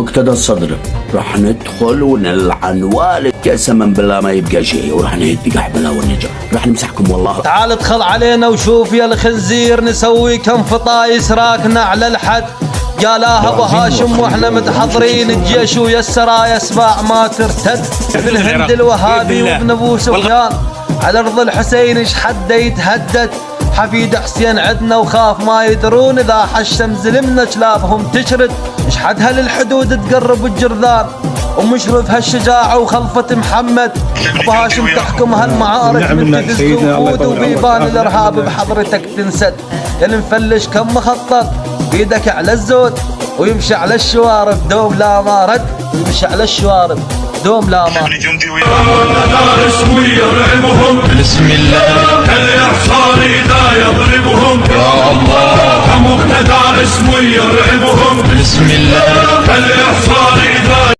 مقتدى الصدر راح ندخل ونلعن والد قسما بالله ما يبقى شيء، وراح نهدي قحبله والنجار، راح نمسحكم والله. تعال ادخل علينا وشوف يا الخنزير، نسوي كم فطايس راكنا على الحد. قالها ابو هاشم واحنا متحضرين الجيش ويا السرايا اسباع ما ترتد. في الهند الوهابي وابن ابو سفيان، على ارض الحسين ايش حد يتهدد. حفيد حسين عدنا وخاف ما يدرون، اذا حشم زلمنا كلابهم تشرد. ايش حد هالحدود تقرب الجرذان، ومشرف هالشجاعة وخلفة محمد. ابو هاشم تحكم هالمعارك من تدز وفود، وبيبان الارهاب بحضرتك تنسد. اللي مفلش كم مخطط بيدك على الزود، ويمشي على الشوارب دوم لا ما رد. يمشي على الشوارب دوم لا ما. بسم الله الإعصاري لا يضربهم يا الله، كمقتدى اسمه يرعبهم. بسم الله